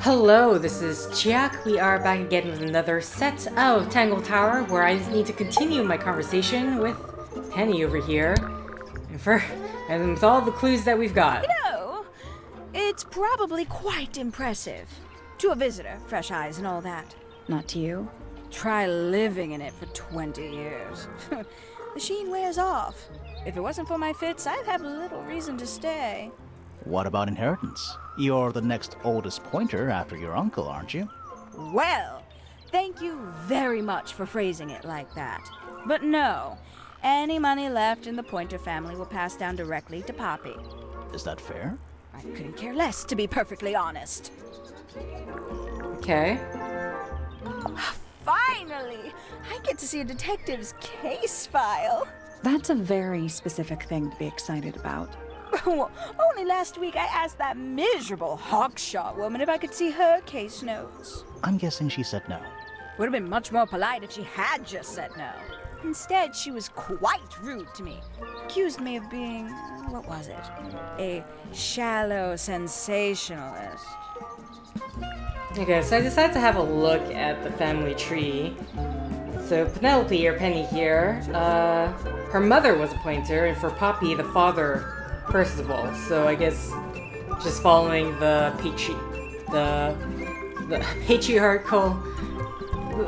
Hello, this is Chiak. We are back again with another set of Tangle Tower, where I just need to continue my conversation with Penny over here, and with all the clues that we've got. It's probably quite impressive. To a visitor, fresh eyes and all that. Not to you. Try living in it for 20 years. The sheen wears off. If it wasn't for my fits, I'd have little reason to stay. What about inheritance? You're the next oldest pointer after your uncle, aren't you? Well, thank you very much for phrasing it like that. But no, any money left in the Pointer family will pass down directly to Poppy. Is that fair? I couldn't care less, to be perfectly honest. Okay. Finally! I get to see a detective's case file. That's a very specific thing to be excited about. Well, only last week I asked that miserable hawkshaw woman if I could see her case notes. I'm guessing she said no. Would have been much more polite if she had just said no. Instead, she was quite rude to me. Accused me of being, what was it? A shallow sensationalist. Okay, so I decided to have a look at the family tree. So Penelope, or Penny here, her mother was a pointer, and for Poppy, the father, Percival. So I guess just following the patriarchal,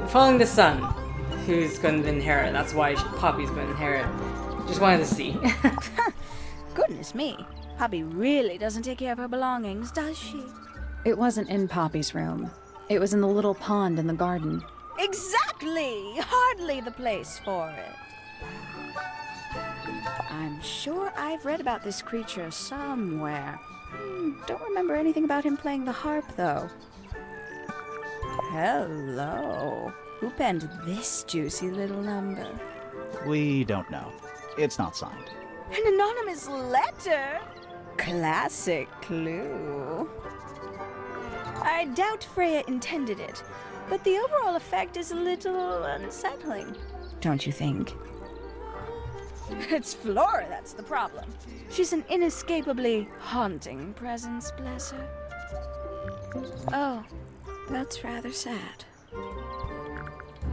following the son who's going to inherit. That's why Poppy's going to inherit. Just wanted to see. Goodness me, Poppy really doesn't take care of her belongings, does she? It wasn't in Poppy's room. It was in the little pond in the garden. Exactly! Hardly the place for it. I'm sure I've read about this creature somewhere. Don't remember anything about him playing the harp, though. Hello. Who penned this juicy little number? We don't know. It's not signed. An anonymous letter? Classic clue. I doubt Freya intended it, but the overall effect is a little unsettling. Don't you think? It's Flora that's the problem. She's an inescapably haunting presence, bless her. Oh, that's rather sad.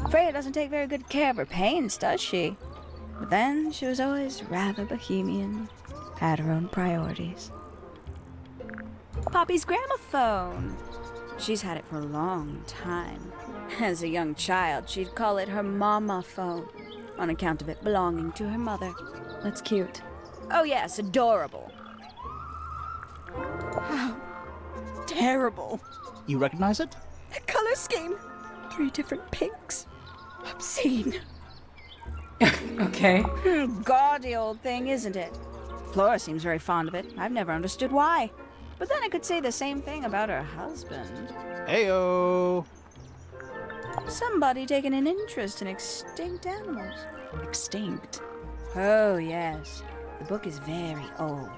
Freya doesn't take very good care of her paints, does she? But then she was always rather bohemian, had her own priorities. Poppy's gramophone. She's had it for a long time. As a young child, she'd call it her mama phone, on account of it belonging to her mother. That's cute. Oh yes, adorable. How terrible. You recognize it? The color scheme. 3 different pinks. Obscene. Okay. Gaudy old thing, isn't it? Flora seems very fond of it. I've never understood why. But then I could say the same thing about her husband. Heyo! Somebody taking an interest in extinct animals. Extinct. Oh, yes. The book is very old.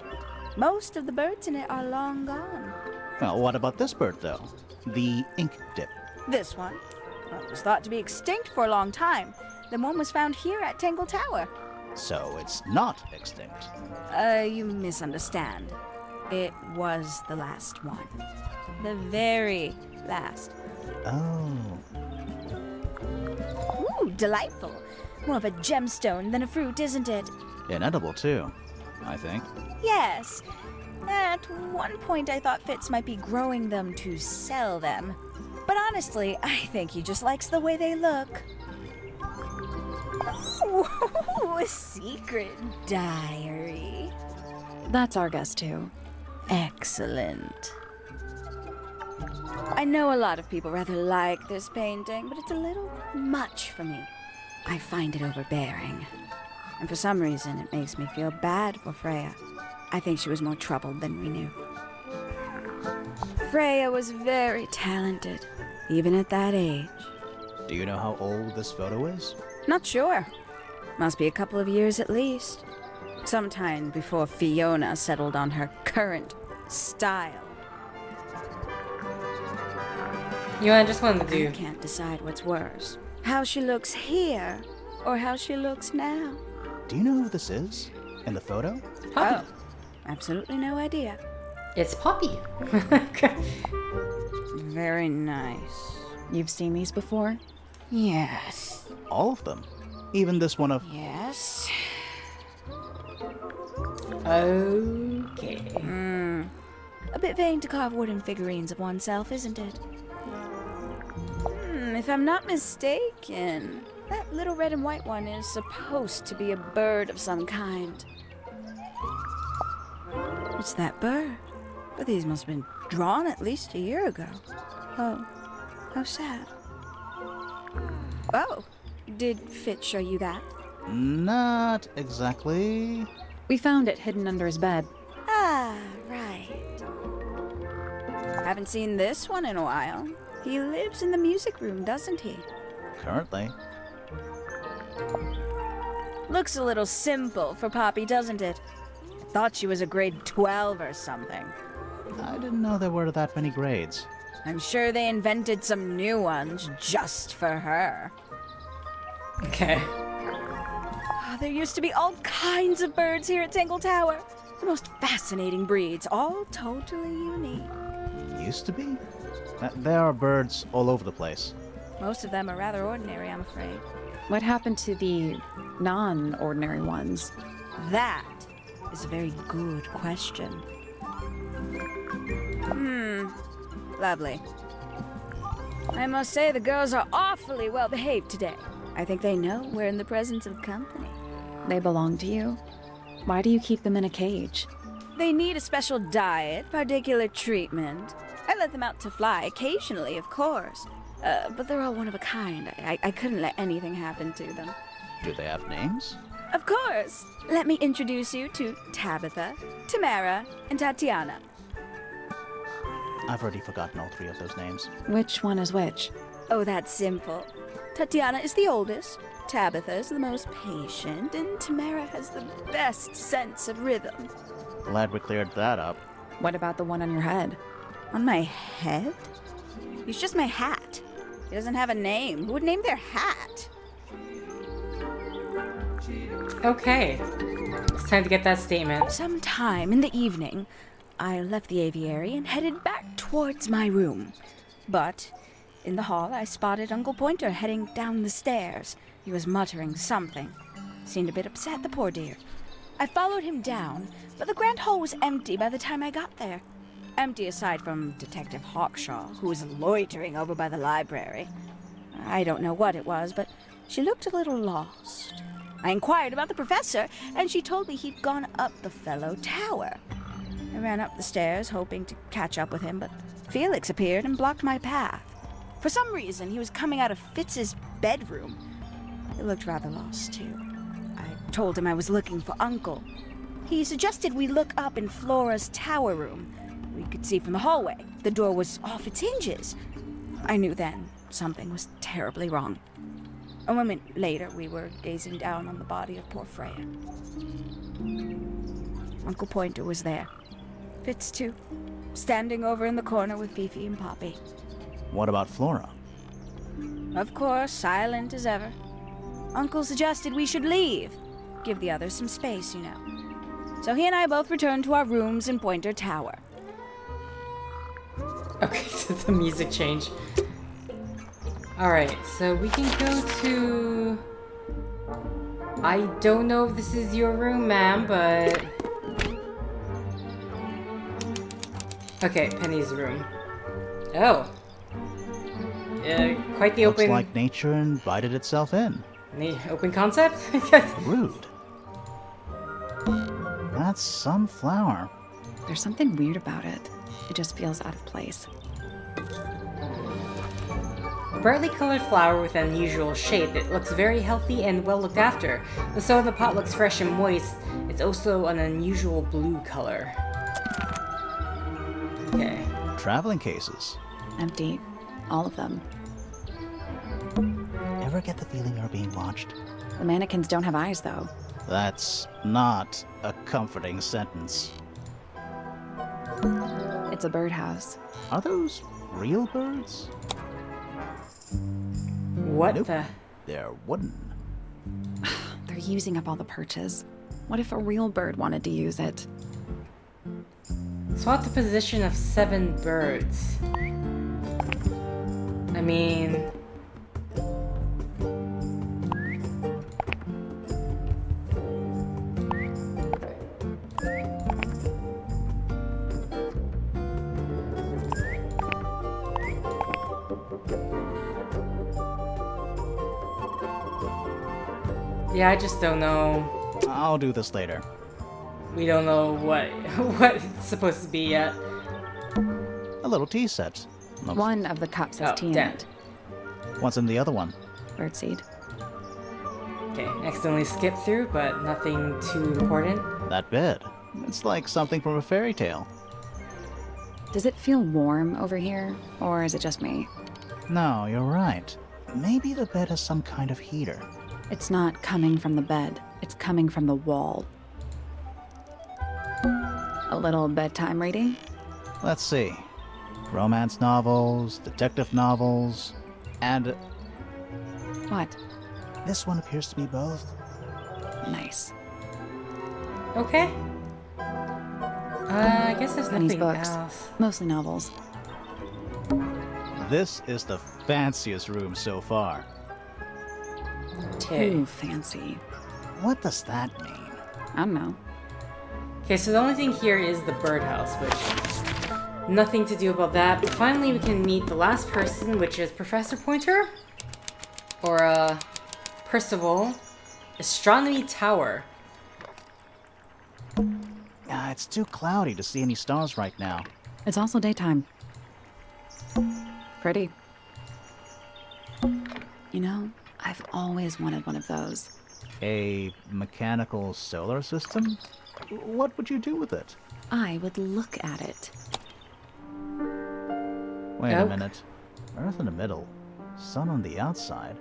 Most of the birds in it are long gone. Well, what about this bird, though? The ink dip. This one, well, it was thought to be extinct for a long time. Then one was found here at Tangle Tower. So it's not extinct. You misunderstand. It was the last one. The very last. Oh. Ooh, delightful. More of a gemstone than a fruit, isn't it? Inedible, too, I think. Yes. At one point I thought Fitz might be growing them to sell them. But honestly, I think he just likes the way they look. Ooh, a secret diary. That's our guess, too. Excellent. I know a lot of people rather like this painting, but it's a little much for me. I find it overbearing. And for some reason, it makes me feel bad for Freya. I think she was more troubled than we knew. Freya was very talented, even at that age. Do you know how old this photo is? Not sure. Must be a couple of years at least. Sometime before Fiona settled on her current style. You know, I just wanted to I do... can't decide what's worse. How she looks here, or how she looks now. Do you know who this is? In the photo? Poppy. Oh, absolutely no idea. It's Poppy. Very nice. You've seen these before? Yes. All of them. Even this one of... Yes. Okay. A bit vain to carve wooden figurines of oneself, isn't it? If I'm not mistaken, that little red and white one is supposed to be a bird of some kind. It's that bird. But these must have been drawn at least a year ago. Oh, how sad. Oh, did Fitz show you that? Not exactly. We found it hidden under his bed. Ah, right. Haven't seen this one in a while. He lives in the music room, doesn't he? Currently. Looks a little simple for Poppy, doesn't it? I thought she was a grade 12 or something. I didn't know there were that many grades. I'm sure they invented some new ones just for her. Okay. There used to be all kinds of birds here at Tangle Tower. The most fascinating breeds, all totally unique. Used to be? There are birds all over the place. Most of them are rather ordinary, I'm afraid. What happened to the non-ordinary ones? That is a very good question. Lovely. I must say the girls are awfully well behaved today. I think they know we're in the presence of company. They belong to you? Why do you keep them in a cage? They need a special diet, particular treatment. I let them out to fly occasionally, of course. But they're all one of a kind. I couldn't let anything happen to them. Do they have names? Of course. Let me introduce you to Tabitha, Tamara, and Tatiana. I've already forgotten all three of those names. Which one is which? Oh, that's simple. Tatiana is the oldest, Tabitha is the most patient, and Tamara has the best sense of rhythm. Glad we cleared that up. What about the one on your head? On my head? It's just my hat. It doesn't have a name. Who would name their hat? Okay. It's time to get that statement. Sometime in the evening, I left the aviary and headed back towards my room. But in the hall, I spotted Uncle Pointer heading down the stairs. He was muttering something. Seemed a bit upset, the poor dear. I followed him down, but the grand hall was empty by the time I got there. Empty aside from Detective Hawkshaw, who was loitering over by the library. I don't know what it was, but she looked a little lost. I inquired about the professor, and she told me he'd gone up the Fellow Tower. I ran up the stairs, hoping to catch up with him, but Felix appeared and blocked my path. For some reason, he was coming out of Fitz's bedroom. He looked rather lost, too. I told him I was looking for Uncle. He suggested we look up in Flora's tower room. We could see from the hallway. The door was off its hinges. I knew then something was terribly wrong. A moment later, we were gazing down on the body of poor Freya. Uncle Pointer was there. Fitz, too, standing over in the corner with Fifi and Poppy. What about Flora? Of course, silent as ever. Uncle suggested we should leave. Give the others some space, you know. So he and I both returned to our rooms in Pointer Tower. Okay, so the music change. Alright, so we can go to... I don't know if this is your room, ma'am, but... Okay, Penny's room. Oh. Quite the Looks open... like nature invited itself in. The open concept? Rude. That's some flower. There's something weird about it. It just feels out of place. A brightly colored flower with an unusual shape. It looks very healthy and well looked after. The soil in the pot looks fresh and moist. It's also an unusual blue color. Okay. Traveling cases. Empty. All of them. Ever get the feeling you're being watched? The mannequins don't have eyes, though. That's not a comforting sentence. It's a birdhouse. Are those real birds? What Nope. the... They're wooden. They're using up all the perches. What if a real bird wanted to use it? Swap the position of 7 birds. I mean... Yeah, I just don't know. I'll do this later. We don't know what it's supposed to be yet. A little tea set. Looks- One of the cups has tea in damn. it. What's in the other one? Birdseed. Okay, accidentally skipped through, but nothing too important. That bed. It's like something from a fairy tale. Does it feel warm over here, or is it just me? No, you're right. Maybe the bed has some kind of heater. It's not coming from the bed. It's coming from the wall. A little bedtime reading? Let's see. Romance novels, detective novels, and What? this one appears to be both. Nice. Okay. I guess there's Penny's nothing books. else. Mostly novels. This is the fanciest room so far. Okay. Too fancy. What does that mean? I don't know. Okay, so the only thing here is the birdhouse, which nothing to do about that. But finally, we can meet the last person, which is Professor Pointer, or Percival. Astronomy Tower. It's too cloudy to see any stars right now. It's also daytime. Pretty. You know, I've always wanted one of those. A mechanical solar system? What would you do with it? I would look at it. Wait a Nope. minute. Earth in the middle, sun on the outside.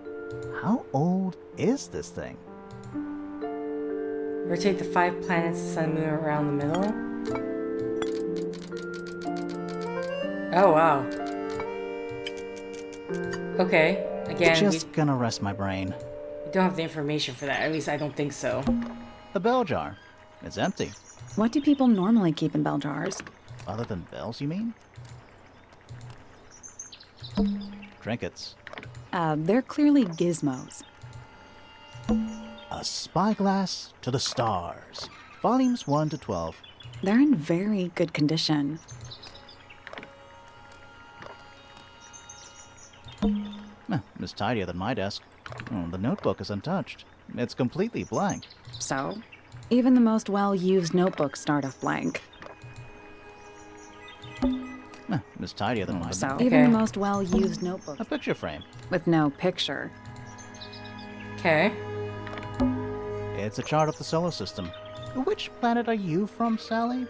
How old is this thing? Rotate the 5 planets, the sun and moon around the middle. Oh, wow. Okay, again, Just gonna rest my brain. we don't have the information for that. At least I don't think so. The bell jar. It's empty. What do people normally keep in bell jars? Other than bells, you mean? Trinkets. They're clearly gizmos. A spyglass to the stars. Volumes 1 to 12. They're in very good condition. It's tidier than my desk. The notebook is untouched. It's completely blank. So, even the most well-used notebooks start off blank. It's tidier than mine. So, Okay. even the most well-used notebooks A picture frame. with no picture. Okay. It's a chart of the solar system. Which planet are you from, Sally?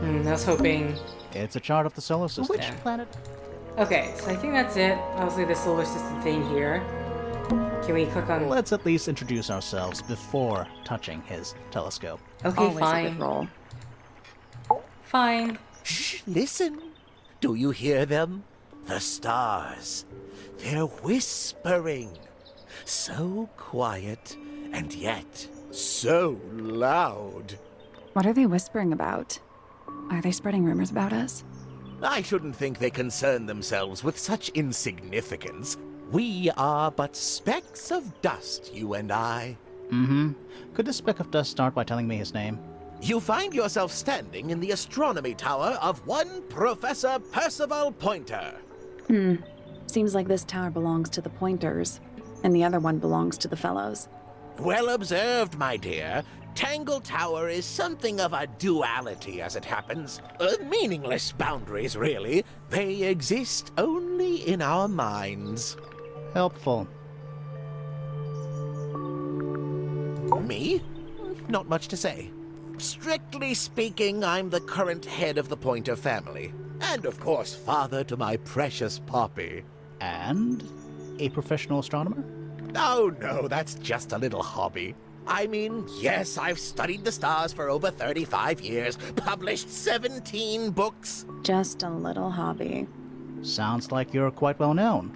I was hoping... It's a chart of the solar system. Which Yeah. planet? Okay, so I think that's it. Obviously the solar system thing here. Can we click on... Let's at least introduce ourselves before touching his telescope. Okay, Always a fine. good roll. Fine. Shh, listen. Do you hear them? The stars. They're whispering. So quiet, and yet so loud. What are they whispering about? Are they spreading rumors about us? I shouldn't think they concern themselves with such insignificance. We are but specks of dust, you and I. Could this speck of dust start by telling me his name? You find yourself standing in the astronomy tower of one Professor Percival Pointer. Seems like this tower belongs to the Pointers, and the other one belongs to the Fellows. Well observed, my dear. Tangle Tower is something of a duality, as it happens. Meaningless boundaries, really. They exist only in our minds. Helpful. Me? Not much to say. Strictly speaking, I'm the current head of the Pointer family. And of course, father to my precious Poppy. And a professional astronomer? Oh no, that's just a little hobby. I mean, yes, I've studied the stars for over 35 years, published 17 books. Just a little hobby. Sounds like you're quite well known.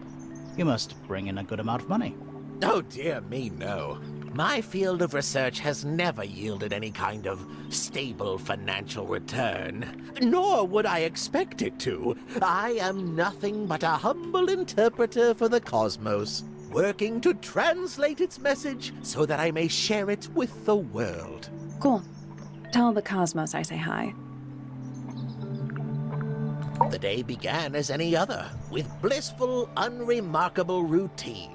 You must bring in a good amount of money. Oh dear me, no. My field of research has never yielded any kind of stable financial return, nor would I expect it to. I am nothing but a humble interpreter for the cosmos, working to translate its message so that I may share it with the world. Cool. Tell the cosmos I say hi. The day began as any other, with blissful, unremarkable routine.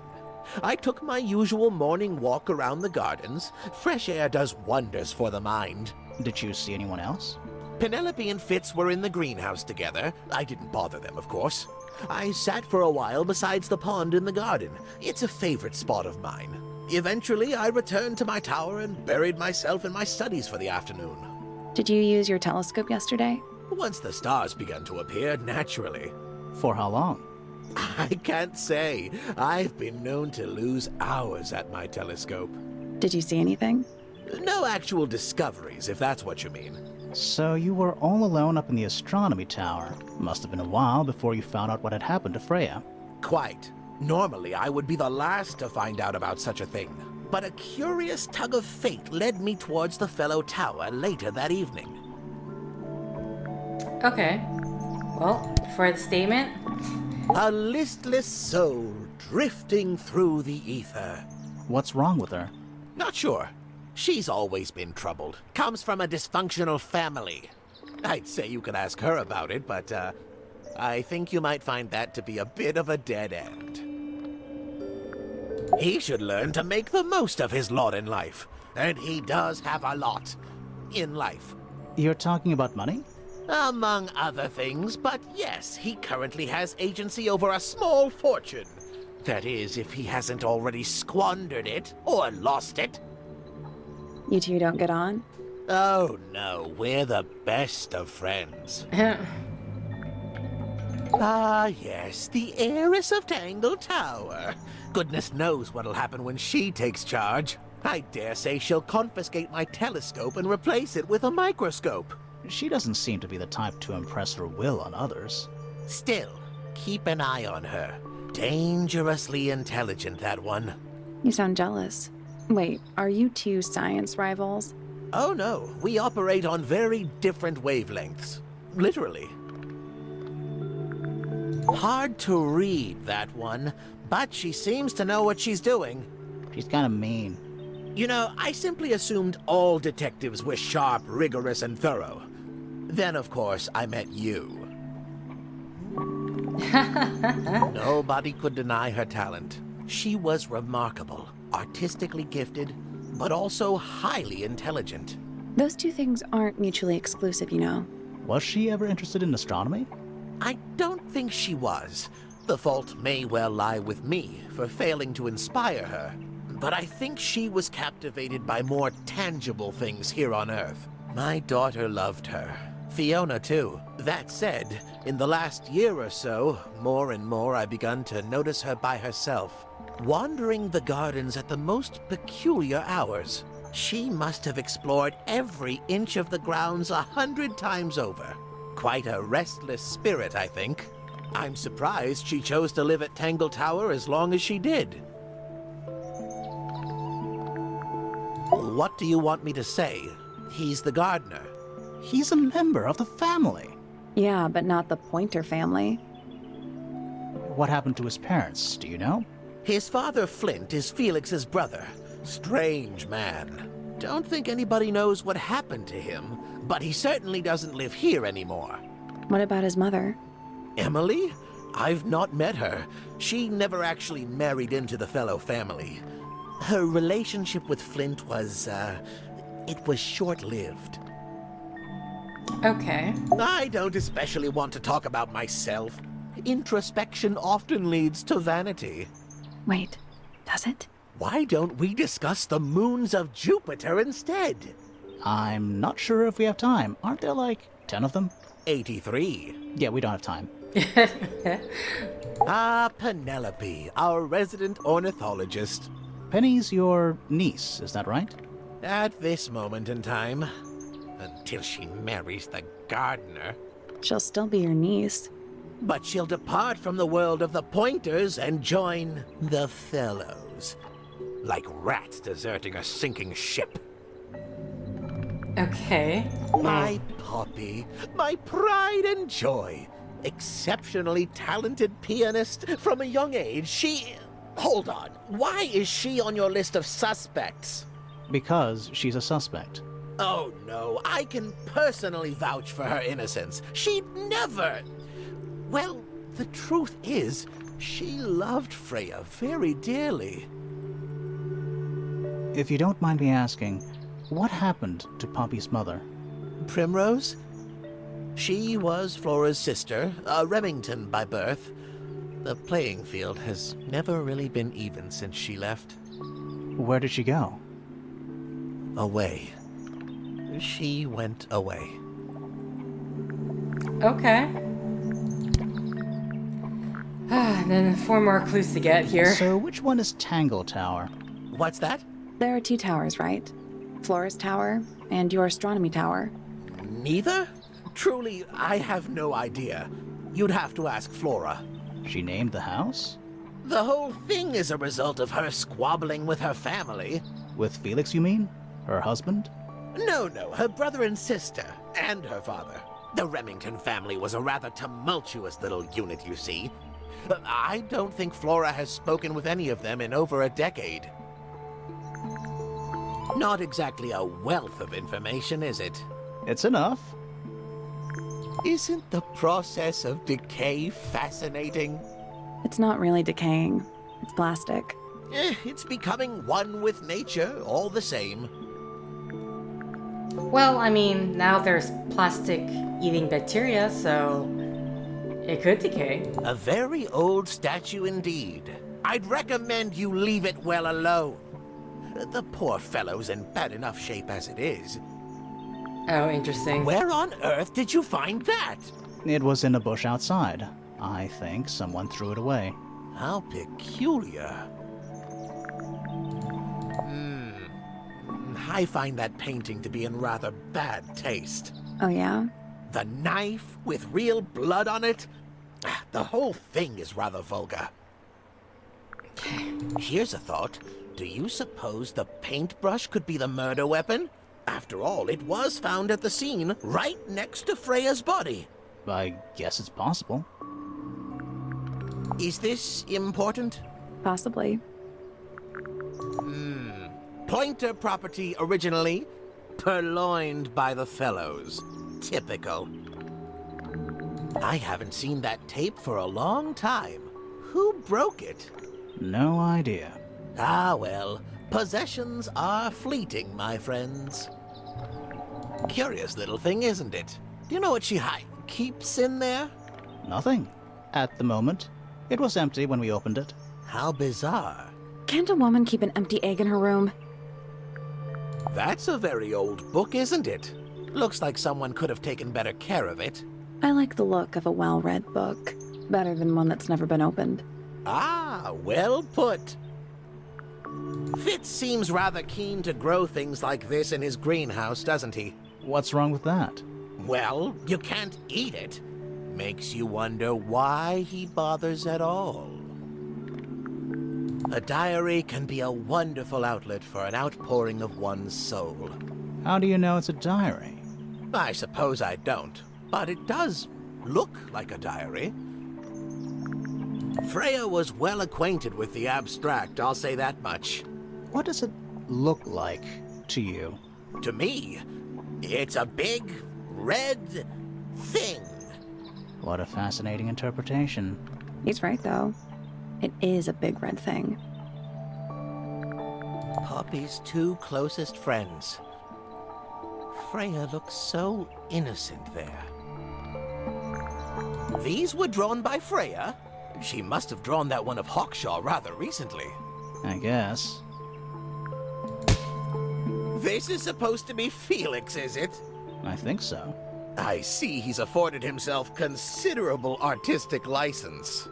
I took my usual morning walk around the gardens. Fresh air does wonders for the mind. Did you see anyone else? Penelope and Fitz were in the greenhouse together. I didn't bother them, of course. I sat for a while besides the pond in the garden. It's a favorite spot of mine. Eventually, I returned to my tower and buried myself in my studies for the afternoon. Did you use your telescope yesterday? Once the stars began to appear, naturally. For how long? I can't say. I've been known to lose hours at my telescope. Did you see anything? No actual discoveries, if that's what you mean. So you were all alone up in the astronomy tower. Must have been a while before you found out what had happened to Freya. Quite. Normally, I would be the last to find out about such a thing. But a curious tug of fate led me towards the Fellow Tower later that evening. Okay. Well, for the statement. A listless soul drifting through the ether. What's wrong with her? Not sure. She's always been troubled. Comes from a dysfunctional family. I'd say you could ask her about it, but I think you might find that to be a bit of a dead end. He should learn to make the most of his lot in life. And he does have a lot in life. You're talking about money? Among other things, but yes, he currently has agency over a small fortune. That is, if he hasn't already squandered it or lost it. You two don't get on? Oh no, we're the best of friends. Ah yes, the heiress of Tangle Tower. Goodness knows what'll happen when she takes charge. I dare say she'll confiscate my telescope and replace it with a microscope. She doesn't seem to be the type to impress her will on others. Still, keep an eye on her. Dangerously intelligent, that one. You sound jealous. Wait, are you two science rivals? Oh no, we operate on very different wavelengths. Literally. Hard to read, that one, but she seems to know what she's doing. She's kind of mean. You know, I simply assumed all detectives were sharp, rigorous, and thorough. Then, of course, I met you. Nobody could deny her talent. She was remarkable, artistically gifted, but also highly intelligent. Those two things aren't mutually exclusive, you know. Was she ever interested in astronomy? I don't think she was. The fault may well lie with me for failing to inspire her. But I think she was captivated by more tangible things here on Earth. My daughter loved her. Fiona, too. That said, in the last year or so, more and more I've begun to notice her by herself, wandering the gardens at the most peculiar hours. She must have explored every inch of the grounds 100 times over. Quite a restless spirit, I think. I'm surprised she chose to live at Tangle Tower as long as she did. What do you want me to say? He's the gardener. He's a member of the family. Yeah, but not the Pointer family. What happened to his parents, do you know? His father, Flint, is Felix's brother. Strange man. Don't think anybody knows what happened to him, but he certainly doesn't live here anymore. What about his mother? Emily? I've not met her. She never actually married into the Fellow family. Her relationship with Flint was, it was short-lived. Okay. I don't especially want to talk about myself. Introspection often leads to vanity. Wait, does it? Why don't we discuss the moons of Jupiter instead? I'm not sure if we have time. Aren't there like 10 of them? 83. Yeah, we don't have time. Ah, Penelope, our resident ornithologist. Penny's your niece, is that right? At this moment in time. Until she marries the gardener. She'll still be your niece. But she'll depart from the world of the Pointers and join the Fellows. like rats deserting a sinking ship. Okay. My Poppy, my pride and joy. Exceptionally talented pianist from a young age. Hold on. Why is she on your list of suspects? Because she's a suspect. Oh no, I can personally vouch for her innocence. She'd never... Well, the truth is, she loved Freya very dearly. If you don't mind me asking, what happened to Poppy's mother? Primrose? She was Flora's sister, a Remington by birth. The playing field has never really been even since she left. Where did she go? Away. She went away. Okay. And then 4 more clues to get here. So which one is Tangle Tower? What's that? There are 2 towers, right? Flora's tower and your astronomy tower. Neither? Truly, I have no idea. You'd have to ask Flora. She named the house? The whole thing is a result of her squabbling with her family. With Felix, you mean? Her husband? No, her brother and sister, and her father. The Remington family was a rather tumultuous little unit, you see. I don't think Flora has spoken with any of them in over a decade. Not exactly a wealth of information, is it? It's enough. Isn't the process of decay fascinating? It's not really decaying. It's plastic. It's becoming one with nature, all the same. Well, I mean, now there's plastic eating bacteria, so it could decay. A very old statue indeed. I'd recommend you leave it well alone. The poor fellow's in bad enough shape as it is. Oh, interesting. Where on earth did you find that? It was in a bush outside. I think someone threw it away. How peculiar. I find that painting to be in rather bad taste. Oh, yeah? The knife with real blood on it? The whole thing is rather vulgar. Here's a thought. Do you suppose the paintbrush could be the murder weapon? After all, it was found at the scene, right next to Freya's body. I guess it's possible. Is this important? Possibly. Pointer property originally, purloined by the Fellows. Typical. I haven't seen that tape for a long time. Who broke it? No idea. Ah, well, possessions are fleeting, my friends. Curious little thing, isn't it? Do you know what she keeps in there? Nothing. At the moment. It was empty when we opened it. How bizarre. Can't a woman keep an empty egg in her room? That's a very old book, isn't it? Looks like someone could have taken better care of it. I like the look of a well-read book. Better than one that's never been opened. Ah, well put. Fitz seems rather keen to grow things like this in his greenhouse, doesn't he? What's wrong with that? Well, you can't eat it. Makes you wonder why he bothers at all. A diary can be a wonderful outlet for an outpouring of one's soul. How do you know it's a diary? I suppose I don't, but it does look like a diary. Freya was well acquainted with the abstract, I'll say that much. What does it look like to you? To me, it's a big, red thing. What a fascinating interpretation. He's right, though. It is a big red thing. Poppy's 2 closest friends. Freya looks so innocent there. These were drawn by Freya? She must have drawn that one of Hawkshaw rather recently. I guess. This is supposed to be Felix, is it? I think so. I see he's afforded himself considerable artistic license.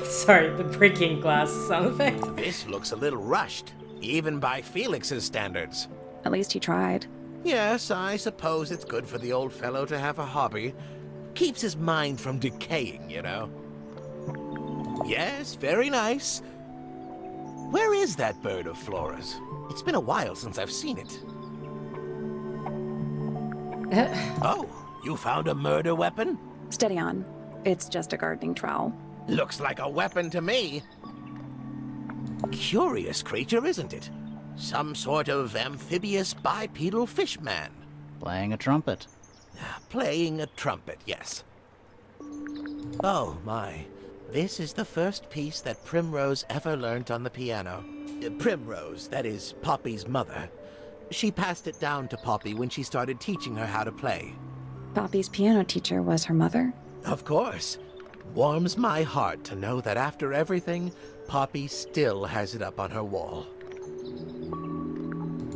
Sorry, the breaking glass sound effect. This looks a little rushed, even by Felix's standards. At least he tried. Yes, I suppose it's good for the old fellow to have a hobby. Keeps his mind from decaying, you know. Yes, very nice. Where is that bird of Flora's? It's been a while since I've seen it. Oh, you found a murder weapon? Steady on. It's just a gardening trowel. Looks like a weapon to me. Curious creature, isn't it? Some sort of amphibious bipedal fishman. Playing a trumpet. Playing a trumpet, yes. Oh my. This is the first piece that Primrose ever learnt on the piano. Primrose, that is Poppy's mother. She passed it down to Poppy when she started teaching her how to play. Poppy's piano teacher was her mother? Of course. Warms my heart to know that after everything, Poppy still has it up on her wall.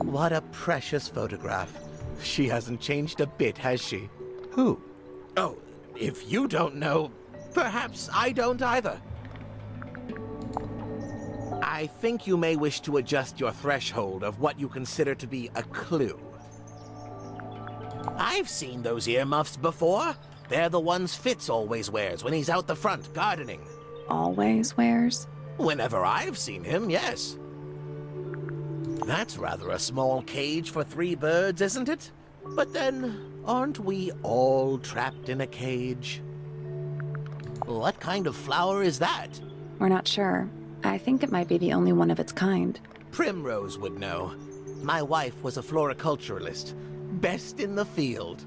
What a precious photograph. She hasn't changed a bit, has she? Who? Oh, if you don't know, perhaps I don't either. I think you may wish to adjust your threshold of what you consider to be a clue. I've seen those earmuffs before. They're the ones Fitz always wears when he's out the front gardening. Always wears? Whenever I've seen him, yes. That's rather a small cage for 3 birds, isn't it? But then, aren't we all trapped in a cage? What kind of flower is that? We're not sure. I think it might be the only one of its kind. Primrose would know. My wife was a floriculturalist. Best in the field.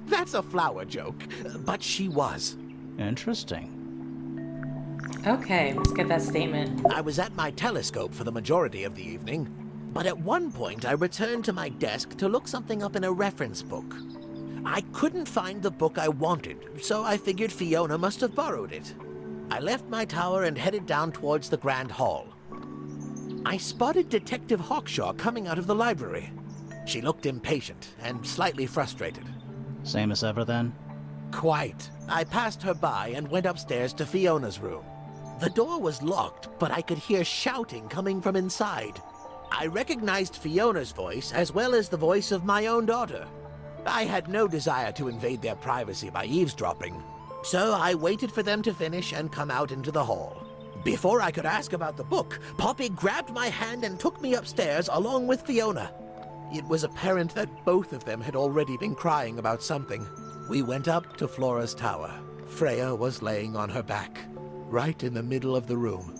That's a flower joke, but she was. Interesting. Okay, let's get that statement. I was at my telescope for the majority of the evening, but at one point I returned to my desk to look something up in a reference book. I couldn't find the book I wanted, so I figured Fiona must have borrowed it. I left my tower and headed down towards the Grand Hall. I spotted Detective Hawkshaw coming out of the library. She looked impatient and slightly frustrated. Same as ever then? Quite. I passed her by and went upstairs to Fiona's room. The door was locked, but I could hear shouting coming from inside. I recognized Fiona's voice as well as the voice of my own daughter. I had no desire to invade their privacy by eavesdropping, so I waited for them to finish and come out into the hall. Before I could ask about the book, Poppy grabbed my hand and took me upstairs along with Fiona. It was apparent that both of them had already been crying about something. We went up to Flora's tower. Freya was laying on her back, right in the middle of the room.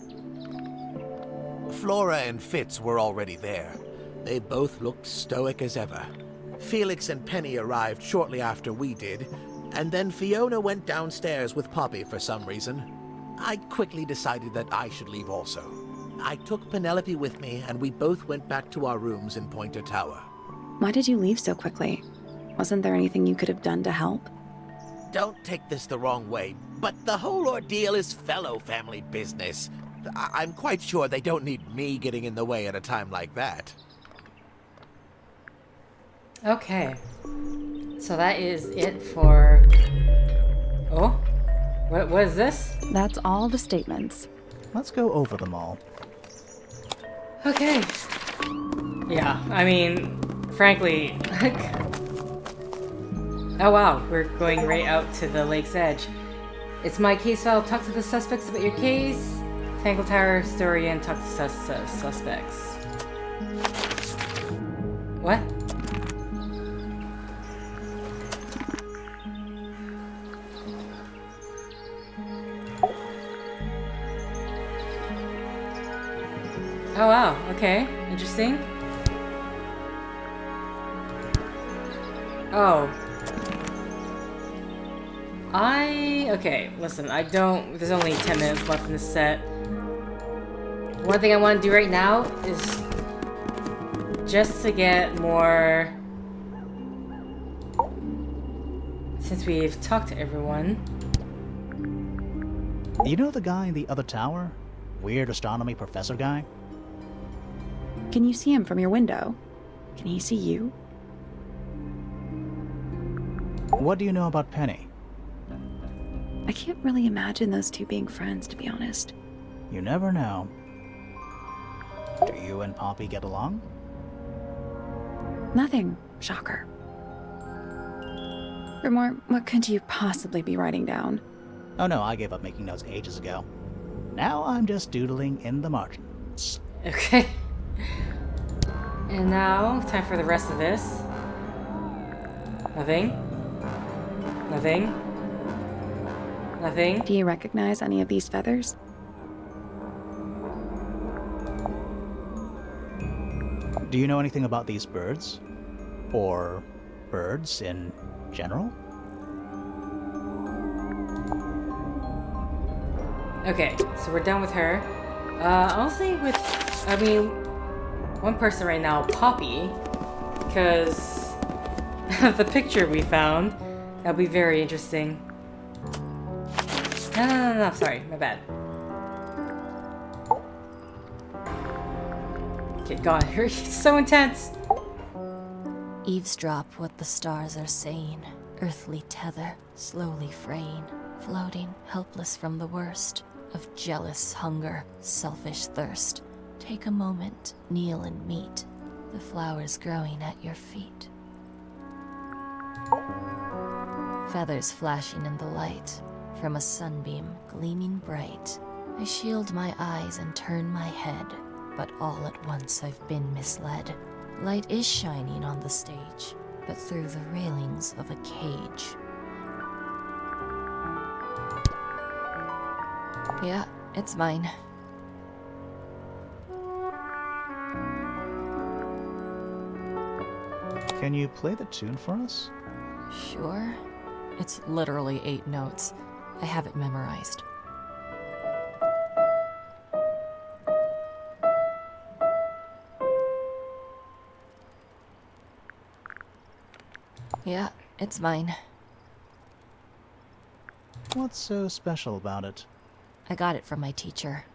Flora and Fitz were already there. They both looked stoic as ever. Felix and Penny arrived shortly after we did, and then Fiona went downstairs with Poppy for some reason. I quickly decided that I should leave also. I took Penelope with me, and we both went back to our rooms in Pointer Tower. Why did you leave so quickly? Wasn't there anything you could have done to help? Don't take this the wrong way, but the whole ordeal is Fellow family business. I'm quite sure they don't need me getting in the way at a time like that. Okay. So that is it for... Oh? What is this? That's all the statements. Let's go over them all. Okay. Yeah, I mean, frankly... Oh wow, we're going right out to the lake's edge. It's my case file. Talk to the suspects about your case. Tangle Tower story and talk to suspects. What? Oh wow, okay, interesting. Oh. Okay, listen, there's only 10 minutes left in this set. One thing I want to do right now is just to get more... Since we've talked to everyone. You know the guy in the other tower? Weird astronomy professor guy? Can you see him from your window? Can he see you? What do you know about Penny? I can't really imagine those two being friends, to be honest. You never know. Do you and Poppy get along? Nothing. Shocker. Grimoire, what could you possibly be writing down? Oh no, I gave up making notes ages ago. Now I'm just doodling in the margins. Okay. And now, time for the rest of this. Nothing. Nothing. Nothing. Do you recognize any of these feathers? Do you know anything about these birds? Or birds in general? Okay, so we're done with her. I'll say with, one person right now, Poppy, because the picture we found, that'll be very interesting. No, sorry, my bad. Okay, God, hurry, it's so intense. Eavesdrop what the stars are saying, earthly tether, slowly fraying, floating, helpless from the worst of jealous hunger, selfish thirst. Take a moment, kneel and meet the flowers growing at your feet. Feathers flashing in the light from a sunbeam gleaming bright. I shield my eyes and turn my head, but all at once I've been misled. Light is shining on the stage, but through the railings of a cage. Yeah, it's mine. Can you play the tune for us? Sure. It's literally 8 notes. I have it memorized. Yeah, it's mine. What's so special about it? I got it from my teacher.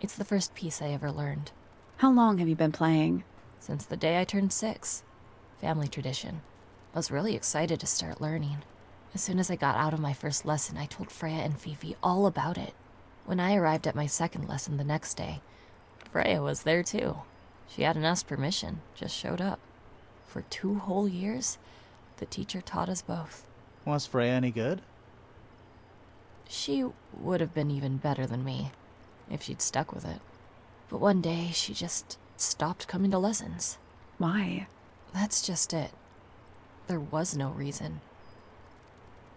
It's the first piece I ever learned. How long have you been playing? Since the day I turned 6. Family tradition. I was really excited to start learning. As soon as I got out of my first lesson, I told Freya and Fifi all about it. When I arrived at my second lesson the next day, Freya was there too. She hadn't asked permission, just showed up. For 2 whole years, the teacher taught us both. Was Freya any good? She would have been even better than me, if she'd stuck with it. But one day, she just stopped coming to lessons. Why? That's just it. There was no reason.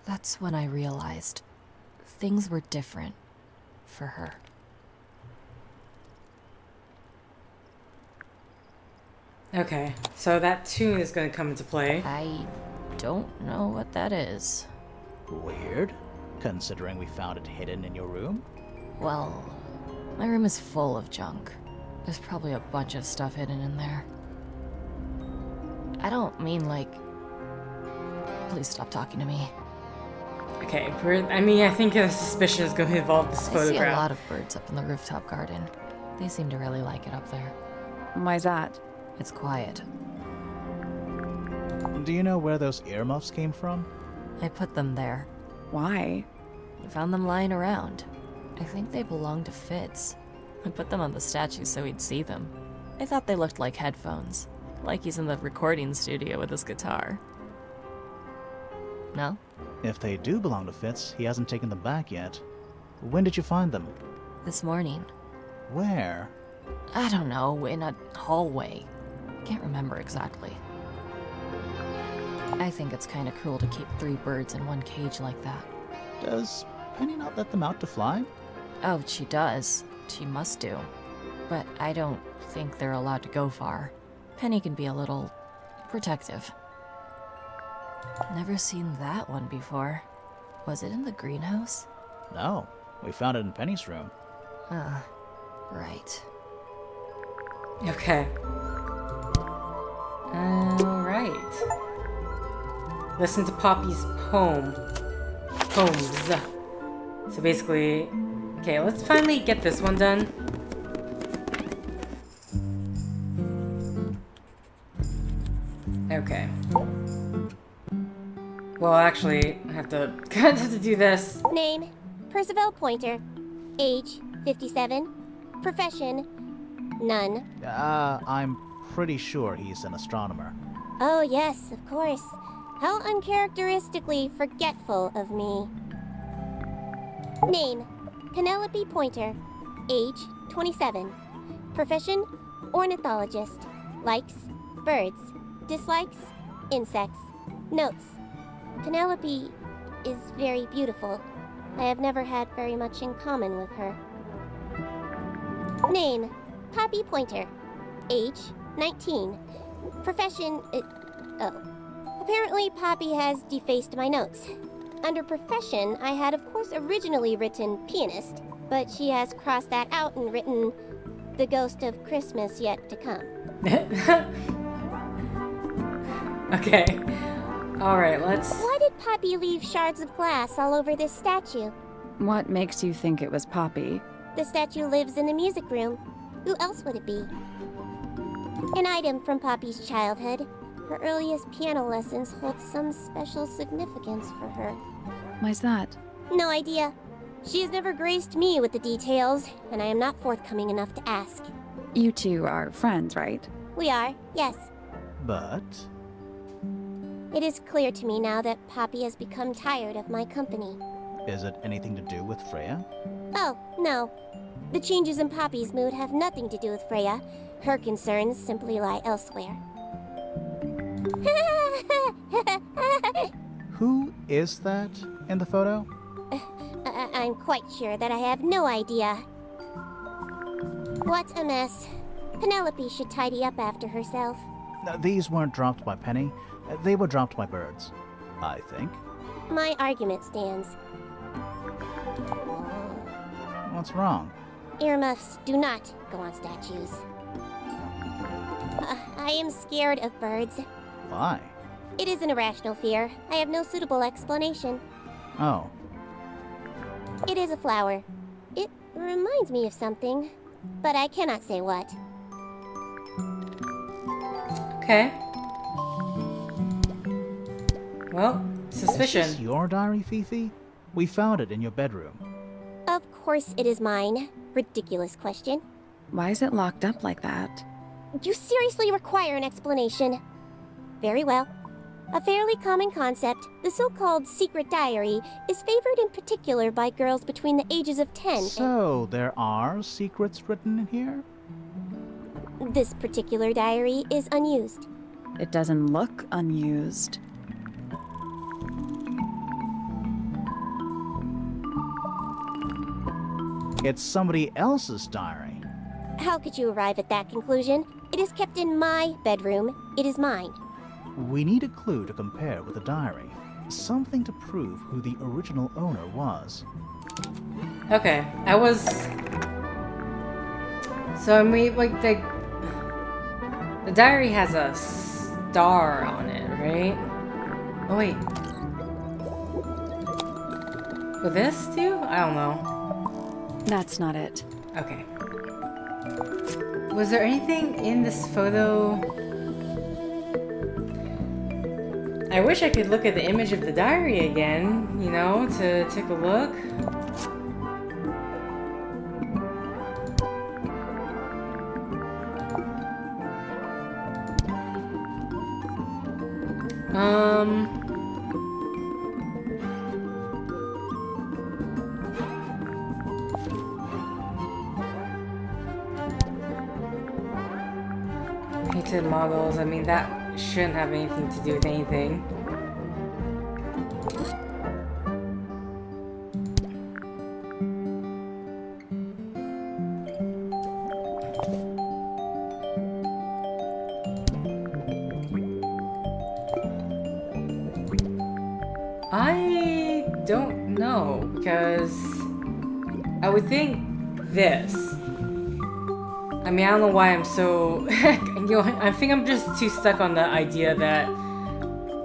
That's when I realized things were different for her. Okay, so that tune is going to come into play. I don't know what that is. Weird, considering we found it hidden in your room. Well, my room is full of junk. There's probably a bunch of stuff hidden in there. I don't mean like... Please stop talking to me. Okay, I think a suspicion is going to involve this I photograph. see a lot of birds up in the rooftop garden. They seem to really like it up there. Why's that? It's quiet. Do you know where those earmuffs came from? I put them there. Why? I found them lying around. I think they belonged to Fitz. I put them on the statue so he'd see them. I thought they looked like headphones. Like he's in the recording studio with his guitar. No? If they do belong to Fitz, he hasn't taken them back yet. When did you find them? This morning. Where? I don't know, in a hallway. Can't remember exactly. I think it's kind of cruel to keep 3 birds in one cage like that. Does Penny not let them out to fly? Oh, she does. She must do. But I don't think they're allowed to go far. Penny can be a little protective. Never seen that one before. Was it in the greenhouse? No, we found it in Penny's room. Right. Okay. Alright. Listen to Poppy's poems. So basically... Okay, let's finally get this one done. Okay. Well, actually, I have to do this. Name, Percival Pointer. Age, 57. Profession, none. I'm pretty sure he's an astronomer. Oh yes, of course. How uncharacteristically forgetful of me. Name, Penelope Pointer. Age, 27. Profession, ornithologist. Likes, birds. Dislikes, insects. Notes, Penelope is very beautiful. I have never had very much in common with her. Name, Poppy Pointer. Age, 19. Profession, Apparently Poppy has defaced my notes. Under profession, I had of course originally written pianist, but she has crossed that out and written the ghost of Christmas yet to come. Okay. Alright, let's... Why did Poppy leave shards of glass all over this statue? What makes you think it was Poppy? The statue lives in the music room. Who else would it be? An item from Poppy's childhood. Her earliest piano lessons hold some special significance for her. Why's that? No idea. She has never graced me with the details, and I am not forthcoming enough to ask. You two are friends, right? We are, yes. But... It is clear to me now that Poppy has become tired of my company. is it anything to do with Freya? Oh, no. The changes in Poppy's mood have nothing to do with Freya. Her concerns simply lie elsewhere. Who is that in the photo? I'm quite sure that I have no idea. What a mess. Penelope should tidy up after herself. These weren't dropped by Penny. They were dropped by birds, I think. My argument stands. What's wrong? Earmuffs do not go on statues. I am scared of birds. Why? It is an irrational fear. I have no suitable explanation. Oh, It is a flower. It reminds me of something, but I cannot say what. Okay. Well, suspicion. Is this your diary, Fifi? We found it in your bedroom. Of course it is mine. Ridiculous question. Why is it locked up like that? You seriously require an explanation. Very well. A fairly common concept, the so-called secret diary, is favored in particular by girls between the ages of 10 So, there are secrets written in here? and... This particular diary is unused. It doesn't look unused. It's somebody else's diary. How could you arrive at that conclusion? It is kept in my bedroom. It is mine. We need a clue to compare with the diary. Something to prove who the original owner was. Okay, I was... So I mean, like, the diary has a star on it, right? Oh, wait. With this, too? I don't know. That's not it. Okay. Was there anything in this photo? I wish I could look at the image of the diary again, you know, to take a look. Painted models, I mean, that shouldn't have anything to do with anything. I don't know, because I would think this. I mean, I don't know why I'm so... you know, I think I'm just too stuck on the idea that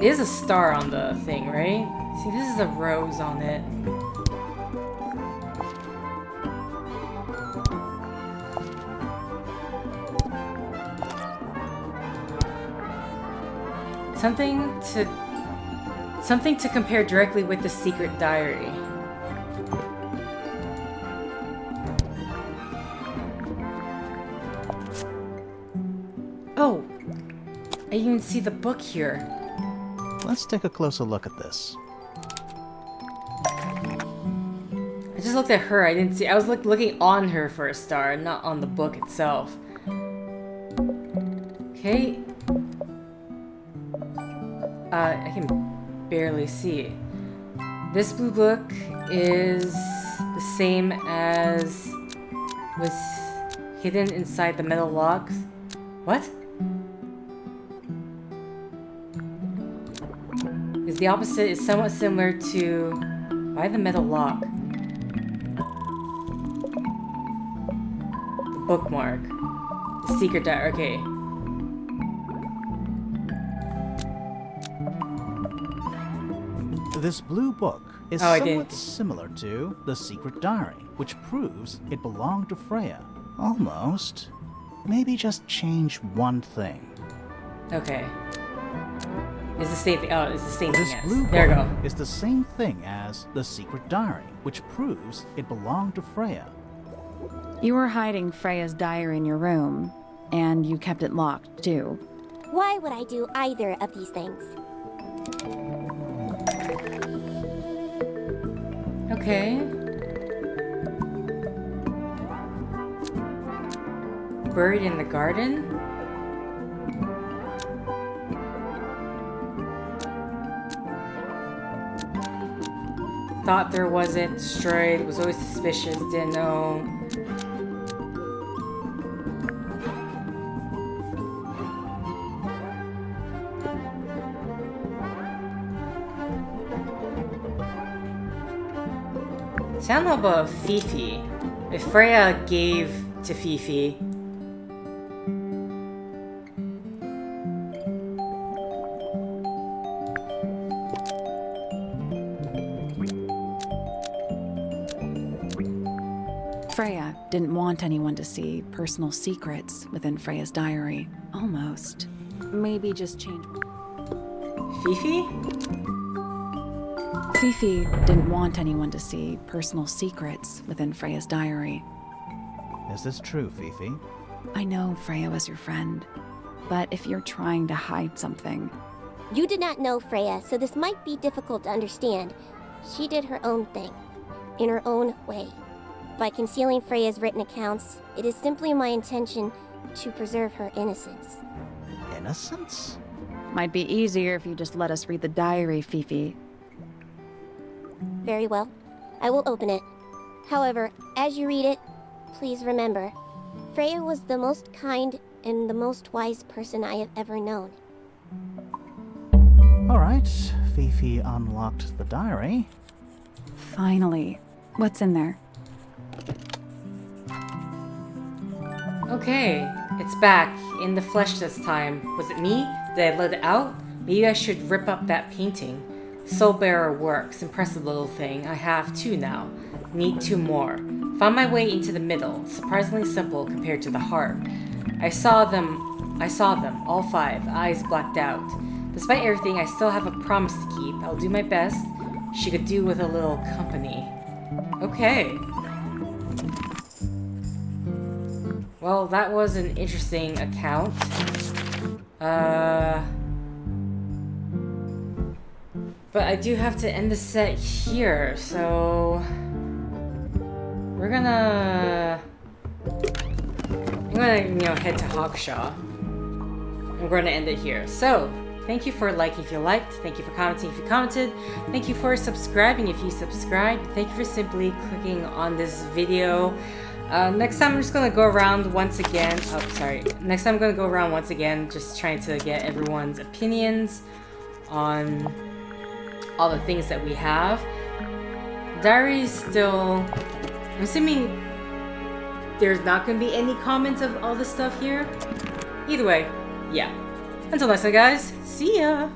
it is a star on the thing, right? See, this is a rose on it. Something to compare directly with the secret diary. Oh, I even see the book here. Let's take a closer look at this. I just looked at her. I didn't see. I was looking on her for a star, not on the book itself. Okay. I can barely see. This blue book is the same as was hidden inside the metal logs. What? Is the opposite is somewhat similar to... Why the metal lock? The bookmark. The secret diary. Okay. This blue book is Oh, I somewhat didn't. similar to the secret diary, which proves it belonged to Freya. Almost. Maybe just change one thing. Okay. It's the same thing. Oh, it's the same This thing as. blue There we book go. is the same thing as the secret diary, which proves it belonged to Freya. You were hiding Freya's diary in your room, and you kept it locked, too. Why would I do either of these things? Okay. Buried in the garden? Thought there wasn't, destroyed, was always suspicious, didn't know. See, I don't know about Fifi. If Freya gave to Fifi, Freya didn't want anyone to see personal secrets within Freya's diary. Almost. Maybe just change. Fifi? Fifi didn't want anyone to see personal secrets within Freya's diary. Is this true, Fifi? I know Freya was your friend, but if you're trying to hide something, You did not know Freya, so this might be difficult to understand. She did her own thing, in her own way. By concealing Freya's written accounts, it is simply my intention to preserve her innocence. Innocence? might be easier if you just let us read the diary, Fifi. Very well. I will open it. However, as you read it, please remember, Freya was the most kind and the most wise person I have ever known. Alright, Fifi unlocked the diary. Finally. What's in there? Okay, it's back, in the flesh this time. Was it me? Did I let it out? Maybe I should rip up that painting. Soulbearer works, impressive little thing. I have 2 now. Need 2 more. Found my way into the middle, surprisingly simple compared to the harp. I saw them, all 5, eyes blacked out. Despite everything, I still have a promise to keep. I'll do my best. She could do with a little company. Okay. Well, that was an interesting account. But I do have to end the set here, so... I'm gonna, head to Hawkshaw. And we're gonna end it here. So, thank you for liking if you liked. Thank you for commenting if you commented. Thank you for subscribing if you subscribed. Thank you for simply clicking on this video. Next time I'm just gonna go around once again. Oh, sorry. Next time I'm gonna go around once again, just trying to get everyone's opinions on all the things that we have. Diary is still... I'm assuming there's not gonna be any comments of all this stuff here. Either way, yeah. Until next time, guys. See ya!